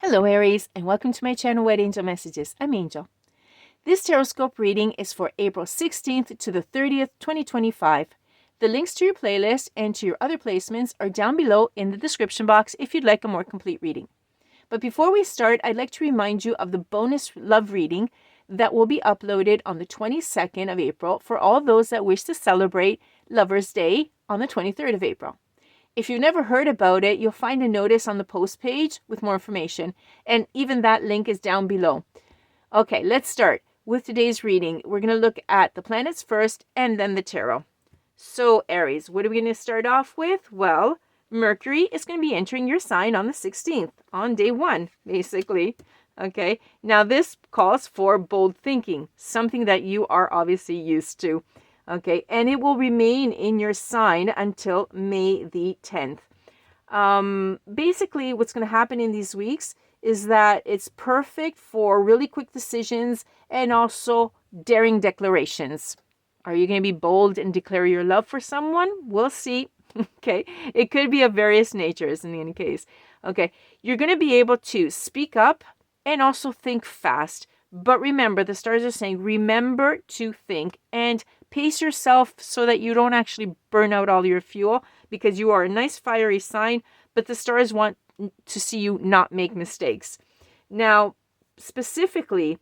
Hello Aries, and welcome to my channel Wedding Angel Messages. I'm Angel. This Tarotscope reading is for April 16th to the 30th, 2025. The links to your playlist and to your other placements are down below in the description box if you'd like a more complete reading. But before we start, I'd like to remind you of the bonus love reading that will be uploaded on the 22nd of April for all those that wish to celebrate Lover's Day on the 23rd of April. If you've never heard about it, you'll find a notice on the post page with more information, and even that link is down below. Okay, let's start with today's reading. We're going to look at the planets first and then the tarot. So, Aries, what are we going to start off with? Well, Mercury is going to be entering your sign on the 16th, on day one, basically. Okay, now this calls for bold thinking, something that you are obviously used to. Okay, and it will remain in your sign until May the 10th. Basically, what's going to happen in these weeks is that it's perfect for really quick decisions and also daring declarations. Are you going to be bold and declare your love for someone? We'll see. Okay, it could be of various natures in any case. Okay, you're going to be able to speak up and also think fast. But remember, the stars are saying, remember to think and pace yourself so that you don't actually burn out all your fuel, because you are a nice fiery sign, but the stars want to see you not make mistakes. Now, specifically,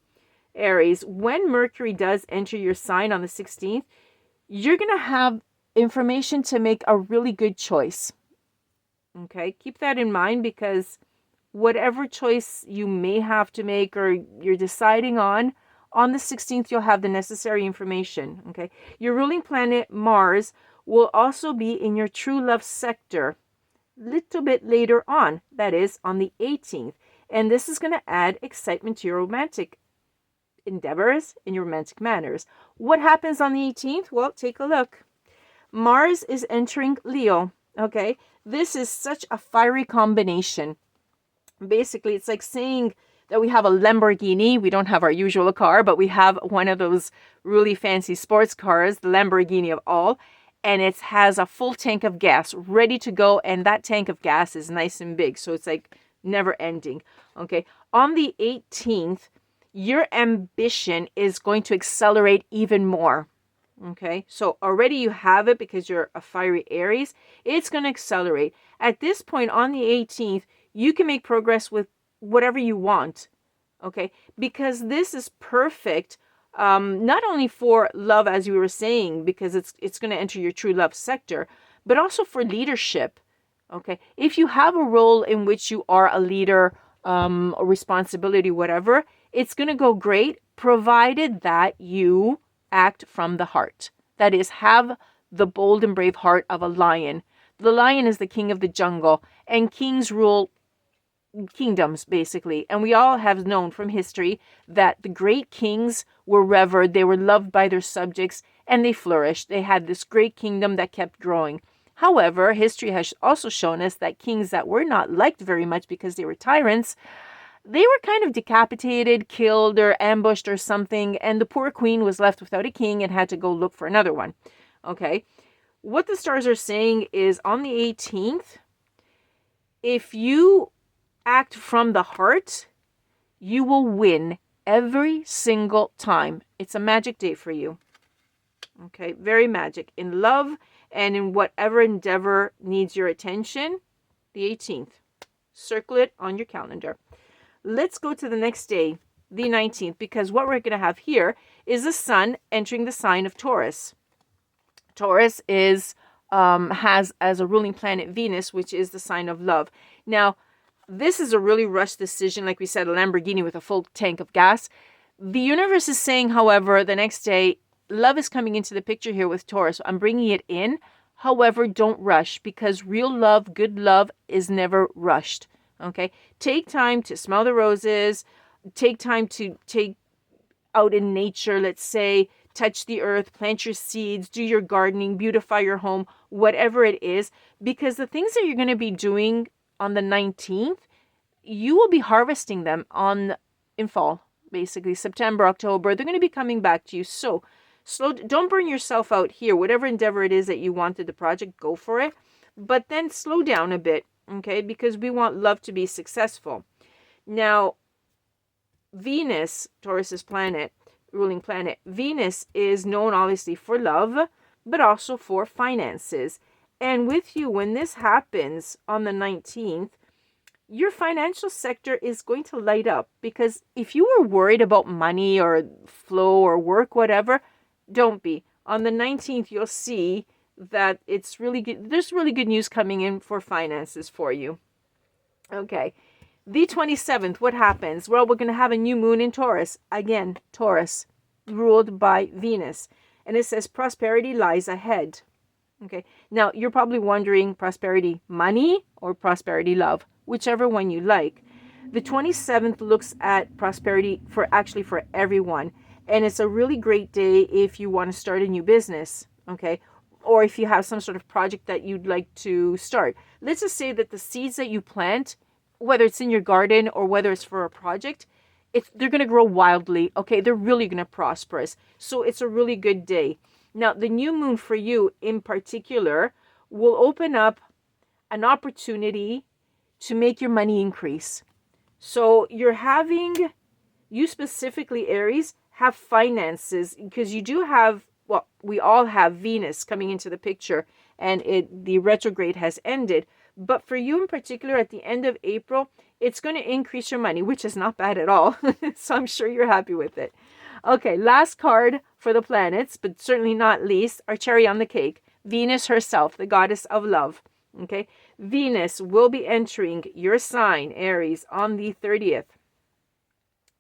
Aries, when Mercury does enter your sign on the 16th, you're going to have information to make a really good choice. Okay, keep that in mind, because whatever choice you may have to make or you're deciding on the 16th, you'll have the necessary information, okay? Your ruling planet, Mars, will also be in your true love sector a little bit later on, that is, on the 18th. And this is going to add excitement to your romantic endeavors and your romantic manners. What happens on the 18th? Well, take a look. Mars is entering Leo, okay? This is such a fiery combination. Basically, it's like saying that we have a Lamborghini. We don't have our usual car, but we have one of those really fancy sports cars, the Lamborghini of all, and it has a full tank of gas ready to go, and that tank of gas is nice and big, so it's like never ending. Okay, on the 18th, your ambition is going to accelerate even more. Okay, so already you have it because you're a fiery Aries. It's going to accelerate. At this point on the 18th, you can make progress with whatever you want, okay? Because this is perfect, not only for love, as you were saying, because it's going to enter your true love sector, but also for leadership, okay? If you have a role in which you are a leader, a responsibility, whatever, it's going to go great, provided that you act from the heart. That is, have the bold and brave heart of a lion. The lion is the king of the jungle, and kings rule kingdoms, basically. And we all have known from history that the great kings were revered, they were loved by their subjects, and they flourished. They had this great kingdom that kept growing. However, history has also shown us that kings that were not liked very much because they were tyrants, they were kind of decapitated, killed, or ambushed or something, and the poor queen was left without a king and had to go look for another one. Okay? What the stars are saying is on the 18th, if you act from the heart, you will win every single time. It's a magic day for you. Okay, very magic. In love and in whatever endeavor needs your attention, the 18th. Circle it on your calendar. Let's go to the next day, the 19th, because what we're going to have here is the sun entering the sign of Taurus. Taurus has as a ruling planet Venus, which is the sign of love. Now, this is a really rushed decision, like we said, a Lamborghini with a full tank of gas. The universe is saying, however, the next day, love is coming into the picture here with Taurus. I'm bringing it in. However, don't rush, because real love, good love, is never rushed. Okay? Take time to smell the roses. Take time to take out in nature, let's say, touch the earth, plant your seeds, do your gardening, beautify your home, whatever it is, because the things that you're going to be doing on the 19th, you will be harvesting them in fall, basically September, October. They're going to be coming back to you. So don't burn yourself out here. Whatever endeavor it is that you wanted the project, go for it. But then slow down a bit, okay? Because we want love to be successful. Now, Venus, Taurus's planet, ruling planet, Venus is known obviously for love, but also for finances. And with you, when this happens on the 19th, your financial sector is going to light up, because if you were worried about money or flow or work, whatever, don't be. On the 19th, you'll see that it's really good. There's really good news coming in for finances for you. Okay. The 27th, what happens? Well, we're going to have a new moon in Taurus. Again, Taurus, ruled by Venus. And it says prosperity lies ahead. Okay. Now, you're probably wondering, prosperity money or prosperity love? Whichever one you like. The 27th looks at prosperity for everyone. And it's a really great day if you want to start a new business. Okay. Or if you have some sort of project that you'd like to start. Let's just say that the seeds that you plant, whether it's in your garden or whether it's for a project, they're going to grow wildly. Okay. They're really going to prosper. So it's a really good day. Now, the new moon for you in particular will open up an opportunity to make your money increase. So you specifically, Aries, have finances, because you do have, well, we all have Venus coming into the picture, and the retrograde has ended. But for you in particular, at the end of April, it's going to increase your money, which is not bad at all. So I'm sure you're happy with it. Okay, last card for the planets, but certainly not least, our cherry on the cake, Venus herself, the goddess of love. Okay, Venus will be entering your sign, Aries, on the 30th.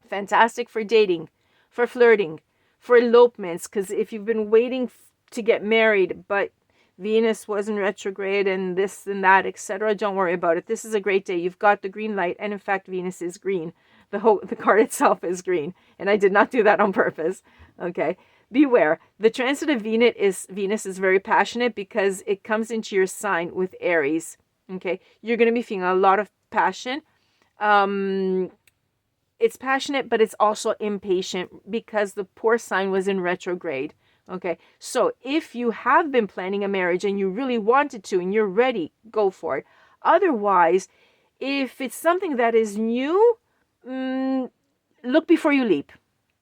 Fantastic for dating, for flirting, for elopements, because if you've been waiting to get married, but Venus was in retrograde and this and that, etc., don't worry about it. This is a great day. You've got the green light, and in fact, Venus is green. The card itself is green, and I did not do that on purpose. Okay, beware. The transit of Venus is very passionate because it comes into your sign with Aries. Okay, you're going to be feeling a lot of passion. It's passionate, but it's also impatient because the poor sign was in retrograde. Okay, so if you have been planning a marriage and you really wanted to and you're ready, go for it. Otherwise, if it's something that is new, look before you leap,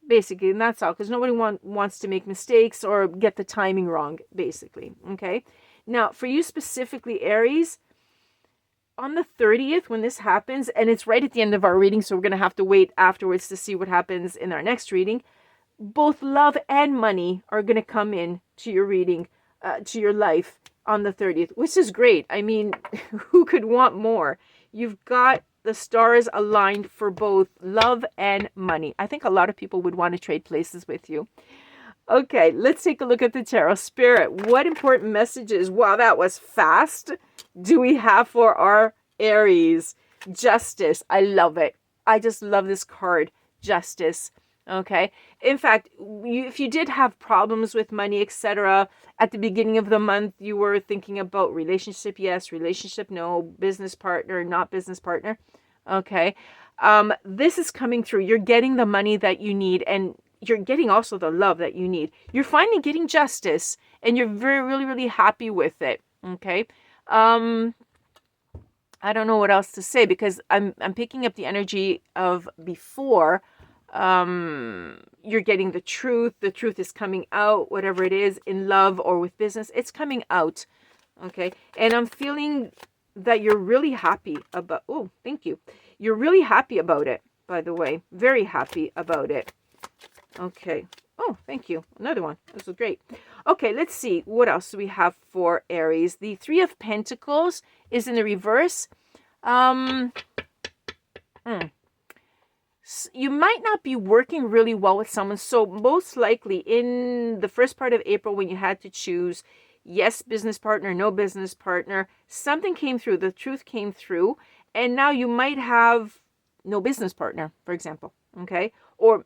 basically, and that's all, because nobody wants to make mistakes or get the timing wrong, basically. Okay, now for you specifically, Aries, on the 30th, when this happens, and it's right at the end of our reading, so we're going to have to wait afterwards to see what happens in our next reading, both love and money are going to come in to your reading, to your life on the 30th, which is great. I mean, who could want more? You've got the stars aligned for both love and money. I think a lot of people would want to trade places with you. Okay, let's take a look at the tarot. Spirit, what important messages, wow, that was fast, do we have for our Aries? Justice, I love it. I just love this card, Justice. Okay, in fact, if you did have problems with money, etc., at the beginning of the month, you were thinking about relationship, yes, relationship, no, business partner, not business partner. Okay, this is coming through. You're getting the money that you need, and you're getting also the love that you need. You're finally getting justice, and you're really happy with it. Okay, I don't know what else to say, because I'm picking up the energy of before. You're getting the truth is coming out, whatever it is, in love or with business, it's coming out. Okay, and I'm feeling that you're really happy about, oh, thank you, you're really happy about it, by the way, very happy about it. Okay, oh, thank you, another one, this was great. Okay, let's see, what else do we have for Aries? The Three of Pentacles is in the reverse. You might not be working really well with someone. So most likely in the first part of April, when you had to choose, yes, business partner, no business partner, something came through, the truth came through, and now you might have no business partner, for example. Okay, or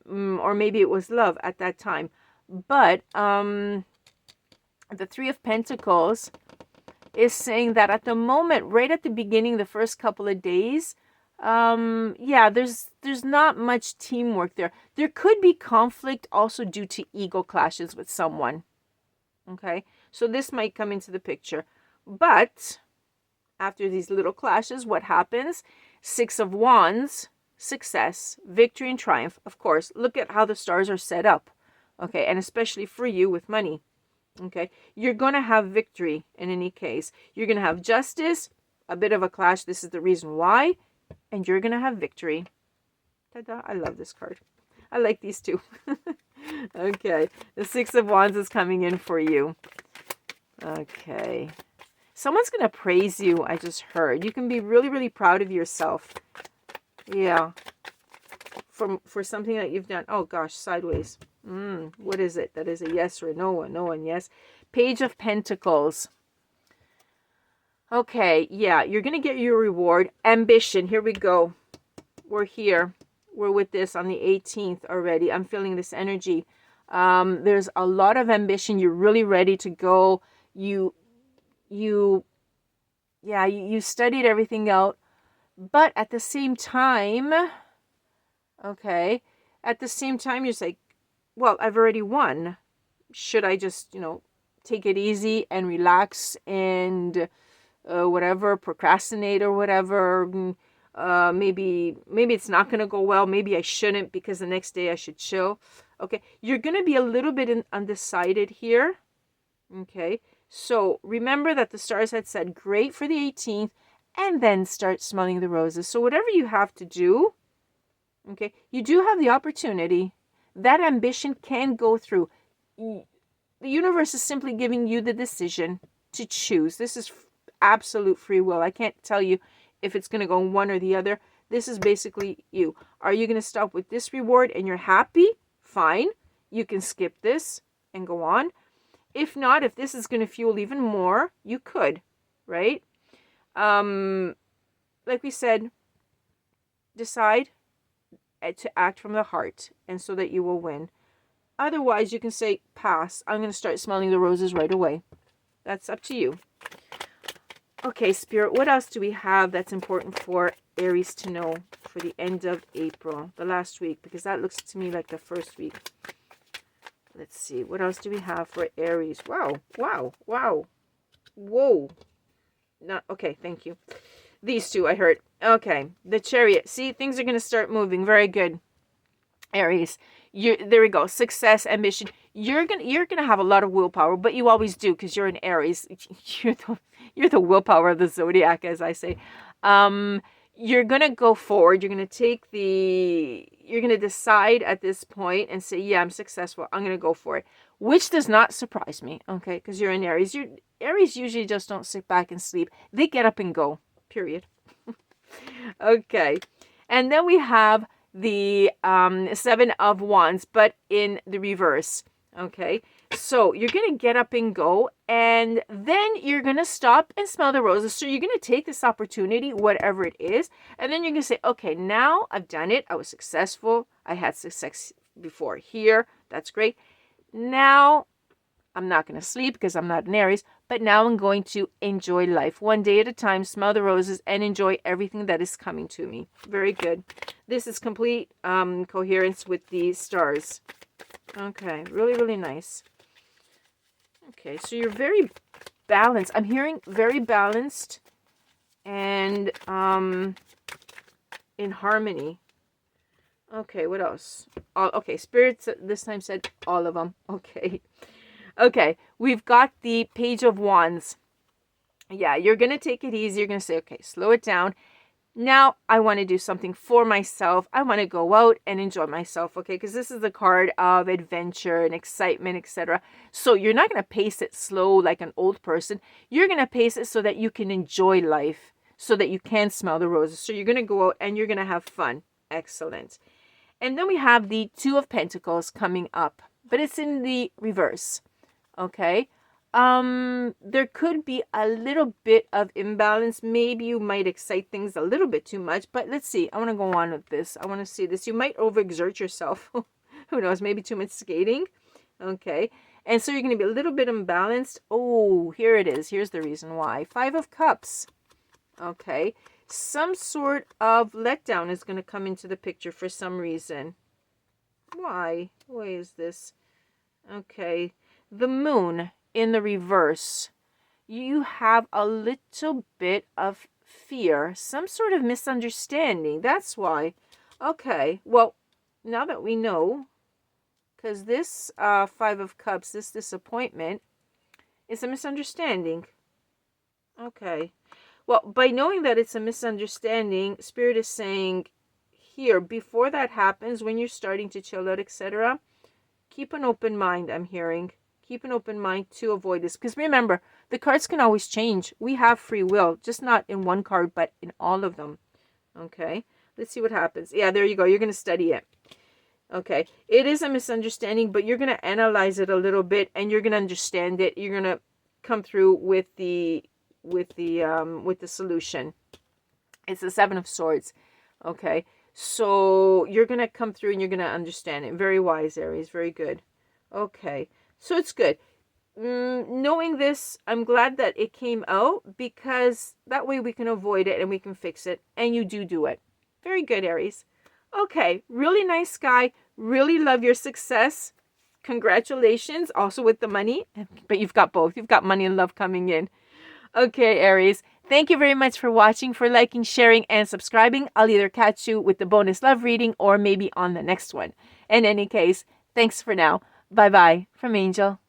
maybe it was love at that time. But the Three of Pentacles is saying that at the moment, right at the beginning, the first couple of days, yeah, there's not much teamwork there. There could be conflict also due to ego clashes with someone. Okay, so this might come into the picture. But after these little clashes, what happens? Six of Wands, success, victory, and triumph. Of course, look at how the stars are set up. Okay, and especially for you with money. Okay, you're going to have victory in any case. You're going to have justice, a bit of a clash. This is the reason why. And you're going to have victory. Ta-da, I love this card. I like these two. Okay, the Six of Wands is coming in for you. Okay. Someone's going to praise you, I just heard. You can be really, really proud of yourself. Yeah. For something that you've done. Oh, gosh, sideways. What is it? That is a yes or a no, a no and yes. Page of Pentacles. Okay, yeah, you're going to get your reward. Ambition, here we go. We're here. We're with this on the 18th already. I'm feeling this energy. There's a lot of ambition. You're really ready to go. You studied everything out. But at the same time, okay, at the same time, you're like, well, I've already won. Should I just, take it easy and relax and whatever, procrastinate or whatever? Maybe it's not going to go well. Maybe I shouldn't because the next day I should chill. Okay, you're going to be a little bit undecided here. Okay, so remember that the stars had said great for the 18th and then start smelling the roses. So whatever you have to do, okay, you do have the opportunity. That ambition can go through. The universe is simply giving you the decision to choose. This is absolute free will. I can't tell you if it's going to go one or the other. This is basically you. Are you going to stop with this reward and you're happy? Fine. You can skip this and go on. If not, if this is going to fuel even more, you could, right? Like we said, decide to act from the heart and so that you will win. Otherwise, you can say, pass. I'm going to start smelling the roses right away. That's up to you. Okay, Spirit, what else do we have that's important for Aries to know for the end of April, the last week? Because that looks to me like the first week. Let's see. What else do we have for Aries? Wow. Whoa. Okay, thank you. These two I heard. Okay, the Chariot. See, things are going to start moving. Very good, Aries. There we go. Success, ambition. You're gonna have a lot of willpower, but you always do because you're an Aries. You're the willpower of the zodiac, as I say. You're gonna go forward. You're gonna decide at this point and say, yeah, I'm successful. I'm gonna go for it, which does not surprise me. Okay, because you're an Aries. Aries usually just don't sit back and sleep. They get up and go. Period. Okay, and then we have the Seven of Wands, but in the reverse. Okay, so you're going to get up and go, and then you're going to stop and smell the roses. So you're going to take this opportunity, whatever it is, and then you're going to say, okay, now I've done it. I was successful. I had success before here. That's great. Now I'm not going to sleep because I'm not an Aries, but now I'm going to enjoy life one day at a time, smell the roses, and enjoy everything that is coming to me. Very good. This is complete coherence with the stars. Okay, really, really nice. Okay, so you're very balanced. I'm hearing very balanced and in harmony. Okay, what else? Okay, Spirits this time said all of them. Okay. Okay, we've got the Page of Wands. Yeah, you're going to take it easy. You're going to say, okay, slow it down. Now I want to do something for myself. I want to go out and enjoy myself, okay? Because this is the card of adventure and excitement, etc. So you're not going to pace it slow like an old person. You're going to pace it so that you can enjoy life, so that you can smell the roses. So you're going to go out and you're going to have fun. Excellent. And then we have the Two of Pentacles coming up, but it's in the reverse. Okay, there could be a little bit of imbalance. Maybe you might excite things a little bit too much, but let's see. I want to go on with this. I want to see this. You might overexert yourself. Who knows? Maybe too much skating. Okay, and so you're going to be a little bit imbalanced. Oh, here it is. Here's the reason why. Five of Cups. Okay, some sort of letdown is going to come into the picture for some reason. Why? Why is this? Okay. The Moon in the reverse. You have a little bit of fear, some sort of misunderstanding. That's why. Okay, well, now that we know, because this Five of Cups, this disappointment, is a misunderstanding. Okay. Well, by knowing that it's a misunderstanding, Spirit is saying here, before that happens, when you're starting to chill out, etc., keep an open mind, I'm hearing. Keep an open mind to avoid this. Because remember, the cards can always change. We have free will, just not in one card, but in all of them. Okay? Let's see what happens. Yeah, there you go. You're going to study it. Okay. It is a misunderstanding, but you're going to analyze it a little bit and you're going to understand it. You're going to come through with the solution. It's the Seven of Swords. Okay. So you're going to come through and you're going to understand it. Very wise, Aries. Very good. Okay. So it's good. Knowing this, I'm glad that it came out, because that way we can avoid it and we can fix it. And you do it. Very good, Aries. Okay. Really nice guy. Really love your success. Congratulations. Also with the money. But you've got both. You've got money and love coming in. Okay, Aries. Thank you very much for watching, for liking, sharing, and subscribing. I'll either catch you with the bonus love reading or maybe on the next one. In any case, thanks for now. Bye-bye from Angel.